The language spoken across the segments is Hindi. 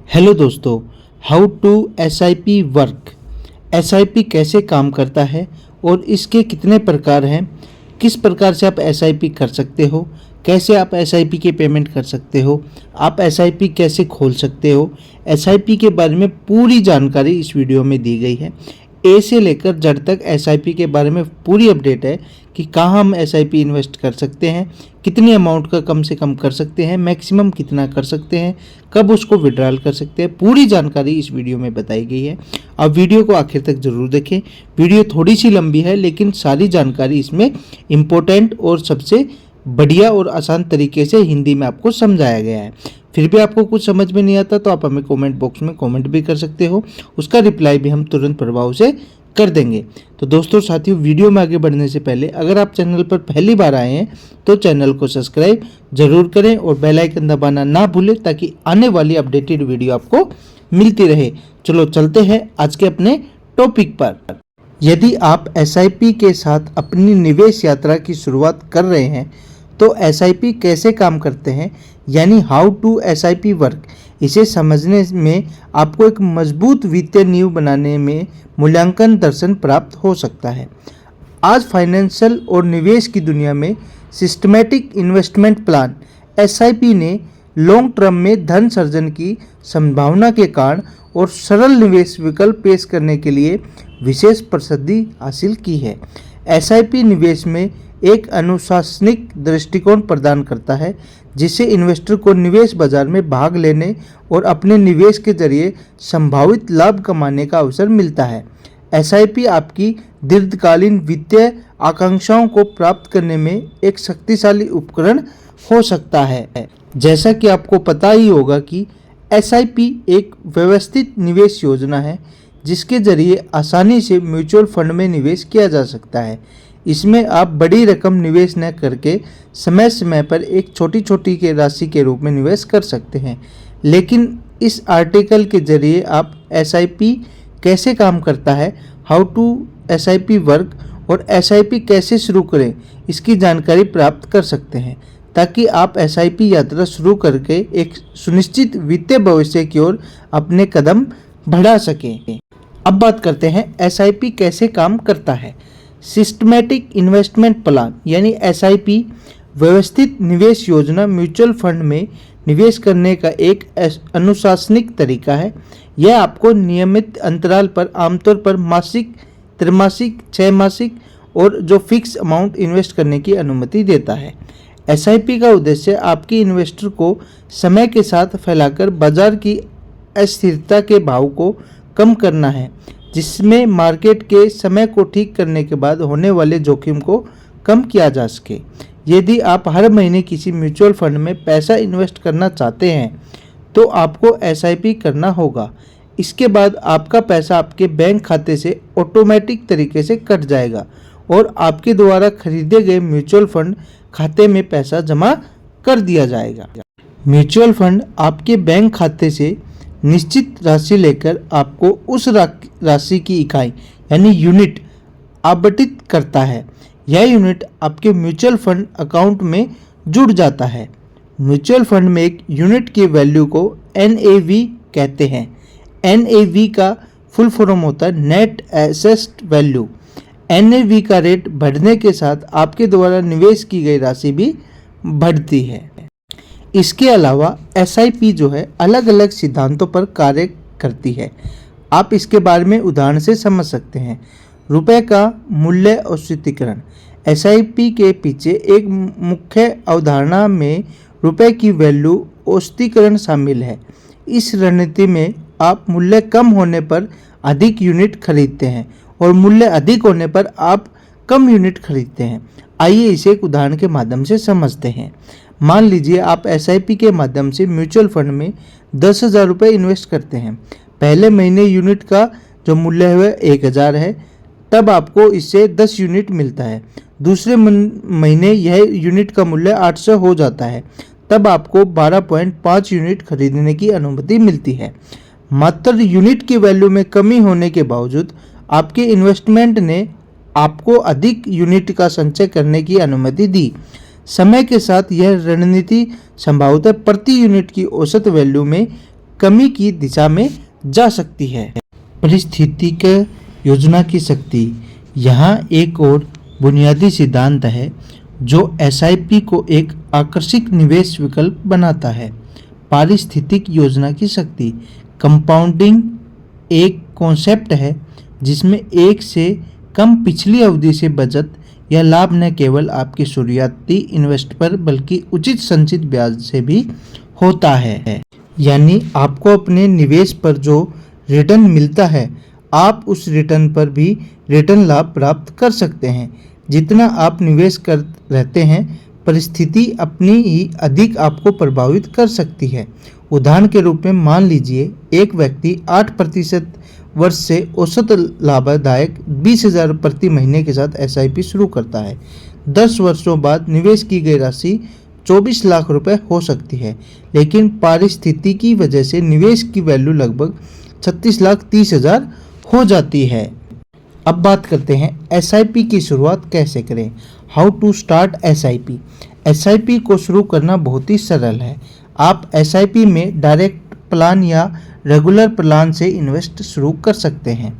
हेलो दोस्तों, how to SIP work. SIP कैसे काम करता है और इसके कितने प्रकार हैं, किस प्रकार से आप एसआईपी कर सकते हो, कैसे आप एसआईपी के पेमेंट कर सकते हो, आप एसआईपी कैसे खोल सकते हो। एसआईपी के बारे में पूरी जानकारी इस वीडियो में दी गई है। ए से लेकर जेड तक एसआईपी के बारे में पूरी अपडेट है कि कहाँ हम एसआईपी इन्वेस्ट कर सकते हैं, कितनी अमाउंट का कम से कम कर सकते हैं, मैक्सिमम कितना कर सकते हैं, कब उसको विड्रॉल कर सकते हैं। पूरी जानकारी इस वीडियो में बताई गई है। आप वीडियो को आखिर तक ज़रूर देखें। वीडियो थोड़ी सी लंबी है लेकिन सारी जानकारी इसमें इम्पोर्टेंट और सबसे बढ़िया और आसान तरीके से हिंदी में आपको समझाया गया है। फिर भी आपको कुछ समझ में नहीं आता तो आप हमें कमेंट बॉक्स में कमेंट भी कर सकते हो, उसका रिप्लाई भी हम तुरंत प्रभाव से कर देंगे। तो दोस्तों साथियों, वीडियो में आगे बढ़ने से पहले अगर आप चैनल पर पहली बार आए हैं तो चैनल को सब्सक्राइब जरूर करें और बेल आइकन दबाना ना भूलें ताकि आने वाली अपडेटेड वीडियो आपको मिलती रहे। चलो चलते हैं आज के अपने टॉपिक पर। यदि आप एसआईपी के साथ अपनी निवेश यात्रा की शुरुआत कर रहे हैं तो एसआईपी कैसे काम करते हैं, यानी हाउ टू एसआईपी वर्क, इसे समझने में आपको एक मजबूत वित्तीय नींव बनाने में मूल्यांकन दर्शन प्राप्त हो सकता है। आज फाइनेंशियल और निवेश की दुनिया में सिस्टमैटिक इन्वेस्टमेंट प्लान एसआईपी ने लॉन्ग टर्म में धन सृजन की संभावना के कारण और सरल निवेश विकल्प पेश करने के लिए विशेष प्रसिद्धि हासिल की है। एसआईपी निवेश में एक अनुशासनिक दृष्टिकोण प्रदान करता है जिससे इन्वेस्टर को निवेश बाजार में भाग लेने और अपने निवेश के जरिए संभावित लाभ कमाने का अवसर मिलता है। एसआईपी आपकी दीर्घकालीन वित्तीय आकांक्षाओं को प्राप्त करने में एक शक्तिशाली उपकरण हो सकता है। जैसा कि आपको पता ही होगा कि एसआईपी एक व्यवस्थित निवेश योजना है जिसके जरिए आसानी से म्यूचुअल फंड में निवेश किया जा सकता है। इसमें आप बड़ी रकम निवेश न करके समय समय पर एक छोटी छोटी के राशि के रूप में निवेश कर सकते हैं। लेकिन इस आर्टिकल के जरिए आप एसआईपी कैसे काम करता है, हाउ टू एसआईपी वर्क और एसआईपी कैसे शुरू करें, इसकी जानकारी प्राप्त कर सकते हैं ताकि आप एसआईपी यात्रा शुरू करके एक सुनिश्चित वित्तीय भविष्य की ओर अपने कदम बढ़ा सकें। अब बात करते हैं एसआईपी कैसे काम करता है। सिस्टमैटिक इन्वेस्टमेंट प्लान यानी एसआईपी व्यवस्थित निवेश योजना म्यूचुअल फंड में निवेश करने का एक अनुशासनिक तरीका है। यह आपको नियमित अंतराल पर आमतौर पर मासिक, त्रैमासिक, छमासिक और जो फिक्स अमाउंट इन्वेस्ट करने की अनुमति देता है। एसआईपी का उद्देश्य आपके इन्वेस्टर को समय के साथ फैलाकर बाजार की अस्थिरता के भाव को कम करना है, जिसमें मार्केट के समय को ठीक करने के बाद होने वाले जोखिम को कम किया जा सके। यदि आप हर महीने किसी म्यूचुअल फंड में पैसा इन्वेस्ट करना चाहते हैं तो आपको एसआईपी करना होगा। इसके बाद आपका पैसा आपके बैंक खाते से ऑटोमेटिक तरीके से कट जाएगा और आपके द्वारा खरीदे गए म्यूचुअल फंड खाते में पैसा जमा कर दिया जाएगा। म्यूचुअल फंड आपके बैंक खाते से निश्चित राशि लेकर आपको उस राशि की इकाई यानी यूनिट आवंटित करता है। यह यूनिट आपके म्यूचुअल फंड अकाउंट में जुड़ जाता है। म्यूचुअल फंड में एक यूनिट की वैल्यू को एनएवी कहते हैं। एनएवी का फुल फॉर्म होता है नेट एसेट वैल्यू। एनएवी का रेट बढ़ने के साथ आपके द्वारा निवेश की गई राशि भी बढ़ती है। इसके अलावा एसआईपी जो है अलग अलग सिद्धांतों पर कार्य करती है। आप इसके बारे में उदाहरण से समझ सकते हैं। रुपए का मूल्य औसतीकरण। एसआईपी के पीछे एक मुख्य अवधारणा में रुपए की वैल्यू औसतीकरण शामिल है। इस रणनीति में आप मूल्य कम होने पर अधिक यूनिट खरीदते हैं और मूल्य अधिक होने पर आप कम यूनिट खरीदते हैं। आइए इसे एक उदाहरण के माध्यम से समझते हैं। मान लीजिए आप एसआईपी के माध्यम से म्यूचुअल फंड में 10,000 रुपये इन्वेस्ट करते हैं। पहले महीने यूनिट का जो मूल्य है 1,000 है, तब आपको इससे 10 यूनिट मिलता है। दूसरे महीने यह यूनिट का मूल्य 800 हो जाता है, तब आपको 12.5 यूनिट खरीदने की अनुमति मिलती है। मात्र यूनिट की वैल्यू में कमी होने के बावजूद आपके इन्वेस्टमेंट ने आपको अधिक यूनिट का संचय करने की अनुमति दी। समय के साथ यह रणनीति संभवतः प्रति यूनिट की औसत वैल्यू में कमी की दिशा में जा सकती है। पारिस्थितिकी योजना की शक्ति। यहाँ एक और बुनियादी सिद्धांत है जो एसआईपी को एक आकर्षक निवेश विकल्प बनाता है। पारिस्थितिक योजना की शक्ति। कंपाउंडिंग एक कॉन्सेप्ट है जिसमें एक से कम पिछली अवधि से बचत या लाभ न केवल आपके शुरुआती इन्वेस्ट पर बल्कि उचित संचित ब्याज से भी होता है। यानी आपको अपने निवेश पर जो रिटर्न मिलता है आप उस रिटर्न पर भी रिटर्न लाभ प्राप्त कर सकते हैं। जितना आप निवेश कर रहते हैं परिस्थिति अपनी ही अधिक आपको प्रभावित कर सकती है। उदाहरण के रूप में मान लीजिए एक व्यक्ति 8% वर्ष से औसत लाभदायक 20,000 प्रति महीने के साथ एसआईपी शुरू करता है। 10 वर्षों बाद निवेश की गई राशि 24 लाख रुपए हो सकती है, लेकिन पारिस्थितिकी की वजह से निवेश की वैल्यू लगभग 36,30,000 हो जाती है। अब बात करते हैं एसआईपी की शुरुआत कैसे करें। How to start SIP. SIP को शुरू करना बहुत ही सरल है। आप एसआईपी में डायरेक्ट प्लान या रेगुलर प्लान से इन्वेस्ट शुरू कर सकते हैं।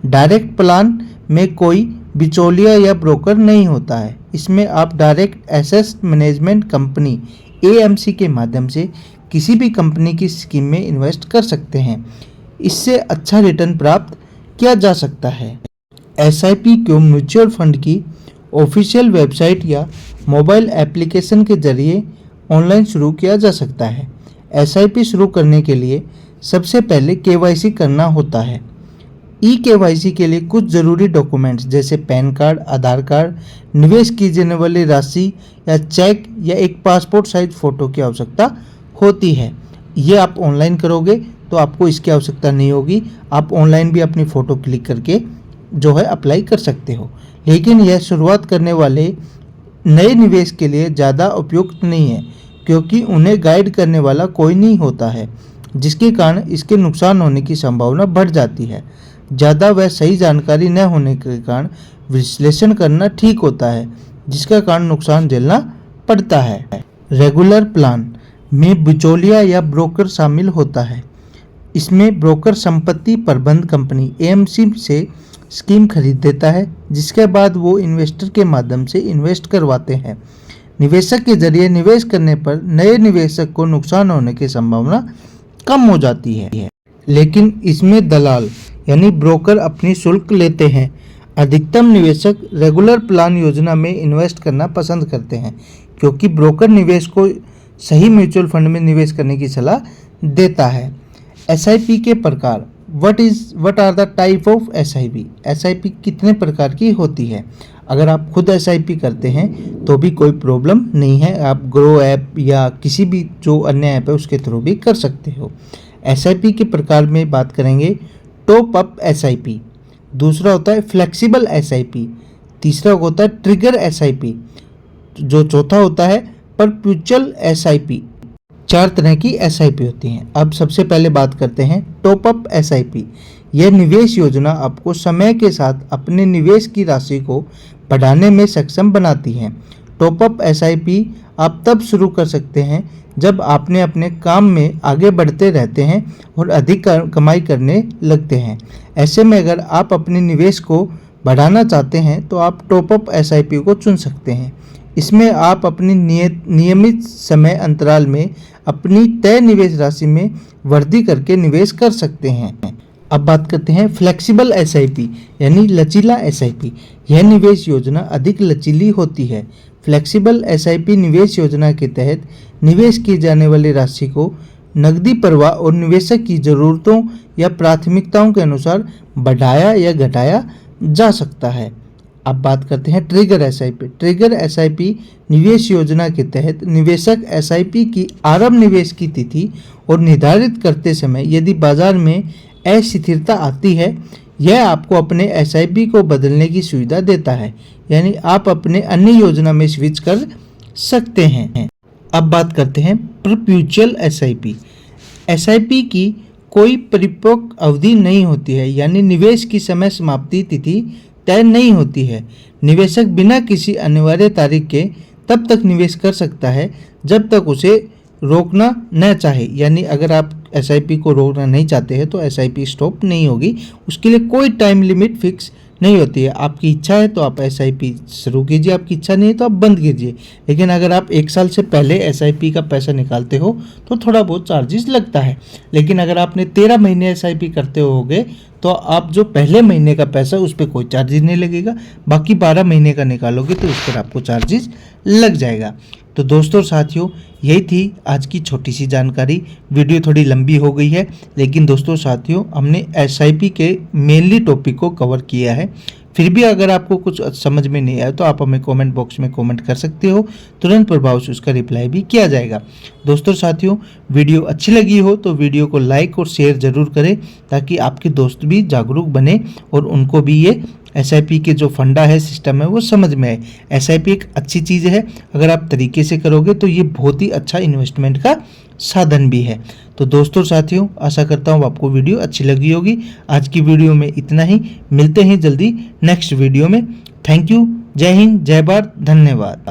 डायरेक्ट प्लान में कोई बिचौलिया या ब्रोकर नहीं होता है। इसमें आप direct asset management company AMC के माध्यम से किसी भी कंपनी की स्कीम में इन्वेस्ट कर सकते हैं। इससे अच्छा रिटर्न प्राप्त किया जा सकता है। एसआईपी को म्यूचुअल फंड की ऑफिशियल वेबसाइट या मोबाइल एप्लीकेशन के जरिए ऑनलाइन शुरू किया जा सकता है। एसआईपी शुरू करने के लिए सबसे पहले केवाईसी करना होता है। ई केवाईसी के लिए कुछ ज़रूरी डॉक्यूमेंट्स जैसे पैन कार्ड, आधार कार्ड, निवेश की जाने वाली राशि या चेक या एक पासपोर्ट साइज फ़ोटो की आवश्यकता होती है। ये आप ऑनलाइन करोगे तो आपको इसकी आवश्यकता नहीं होगी। आप ऑनलाइन भी अपनी फ़ोटो क्लिक करके जो है अप्लाई कर सकते हो, लेकिन यह शुरुआत करने वाले नए निवेश के लिए ज़्यादा उपयुक्त नहीं है क्योंकि उन्हें गाइड करने वाला कोई नहीं होता है, जिसके कारण इसके नुकसान होने की संभावना बढ़ जाती है। ज़्यादा व सही जानकारी न होने के कारण विश्लेषण करना ठीक होता है, जिसका कारण नुकसान झेलना पड़ता है। रेगुलर प्लान में बिचौलिया या ब्रोकर शामिल होता है। इसमें ब्रोकर संपत्ति प्रबंध कंपनी एएमसी से स्कीम खरीद देता है, जिसके बाद वो इन्वेस्टर के माध्यम से इन्वेस्ट करवाते हैं। निवेशक के जरिए निवेश करने पर नए निवेशक को नुकसान होने की संभावना कम हो जाती है, लेकिन इसमें दलाल यानी ब्रोकर अपनी शुल्क लेते हैं। अधिकतम निवेशक रेगुलर प्लान योजना में इन्वेस्ट करना पसंद करते हैं क्योंकि ब्रोकर निवेश को सही म्यूचुअल फंड में निवेश करने की सलाह देता है। एसआईपी के प्रकार। What are the type of SIP. SIP कितने प्रकार की होती है। अगर आप खुद एसआईपी करते हैं तो भी कोई प्रॉब्लम नहीं है, आप ग्रो ऐप या किसी भी जो अन्य ऐप है उसके थ्रू भी कर सकते हो। एसआईपी के प्रकार में बात करेंगे टॉप अप एसआईपी, दूसरा होता है फ्लेक्सिबल एसआईपी, तीसरा होता है ट्रिगर एसआईपी, जो चौथा होता है परपेचुअल एसआईपी। 4 तरह की एसआईपी होती हैं। अब सबसे पहले बात करते हैं टॉप अप एसआईपी। यह निवेश योजना आपको समय के साथ अपने निवेश की राशि को बढ़ाने में सक्षम बनाती है। टॉप अप एसआईपी आप तब शुरू कर सकते हैं जब आपने अपने काम में आगे बढ़ते रहते हैं और अधिक कमाई करने लगते हैं। ऐसे में अगर आप अपने निवेश को बढ़ाना चाहते हैं तो आप टॉप अप एसआईपी को चुन सकते हैं। इसमें आप अपनी नियमित समय अंतराल में अपनी तय निवेश राशि में वृद्धि करके निवेश कर सकते हैं। अब बात करते हैं फ्लेक्सिबल एसआईपी यानी लचीला एसआईपी। यह निवेश योजना अधिक लचीली होती है। फ्लेक्सिबल एसआईपी निवेश योजना के तहत निवेश की जाने वाली राशि को नकदी प्रवाह और निवेशक की ज़रूरतों या प्राथमिकताओं के अनुसार बढ़ाया या घटाया जा सकता है। अब बात करते हैं ट्रिगर एसआईपी। ट्रिगर एसआईपी निवेश योजना के तहत निवेशक एसआईपी की आरंभ निवेश की तिथि और निर्धारित करते समय यदि बाजार में अस्थिरता आती है, यह आपको अपने एसआईपी को बदलने की सुविधा देता है, यानी आप अपने अन्य योजना में स्विच कर सकते हैं। अब बात करते हैं परपेचुअल एसआईपी। एसआईपी की कोई परिपक्व अवधि नहीं होती है, यानी निवेश की समय समाप्ति तिथि तय नहीं होती है। निवेशक बिना किसी अनिवार्य तारीख के तब तक निवेश कर सकता है जब तक उसे रोकना न चाहे। यानी अगर आप एसआईपी को रोकना नहीं चाहते हैं तो एसआईपी स्टॉप नहीं होगी। उसके लिए कोई टाइम लिमिट फिक्स नहीं होती है। आपकी इच्छा है तो आप एसआईपी शुरू कीजिए, आपकी इच्छा नहीं है तो आप बंद कीजिए। लेकिन अगर आप 1 साल से पहले एसआईपी का पैसा निकालते हो तो थोड़ा बहुत चार्जेस लगता है। लेकिन अगर आपने 13 महीने एसआईपी करते होगे तो आप जो पहले महीने का पैसा उस पर कोई चार्जेस नहीं लगेगा, बाकी 12 महीने का निकालोगे तो उस पर आपको चार्जेस लग जाएगा। तो दोस्तों साथियों, यही थी आज की छोटी सी जानकारी। वीडियो थोड़ी लंबी हो गई है, लेकिन दोस्तों साथियों हमने एसआईपी के मेनली टॉपिक को कवर किया है। फिर भी अगर आपको कुछ समझ में नहीं आया तो आप हमें कमेंट बॉक्स में कमेंट कर सकते हो, तुरंत प्रभाव से उसका रिप्लाई भी किया जाएगा। दोस्तों साथियों, वीडियो अच्छी लगी हो तो वीडियो को लाइक और शेयर ज़रूर करें, ताकि आपके दोस्त भी जागरूक बने और उनको भी ये एसआईपी के जो फंडा है, सिस्टम है, वो समझ में आए। एसआईपी एक अच्छी चीज़ है, अगर आप तरीके से करोगे तो ये बहुत ही अच्छा इन्वेस्टमेंट का साधन भी है। तो दोस्तों साथियों, आशा करता हूँ आपको वीडियो अच्छी लगी होगी। आज की वीडियो में इतना ही, मिलते हैं जल्दी नेक्स्ट वीडियो में। Thank you. जय हिंद, जय भारत, धन्यवाद।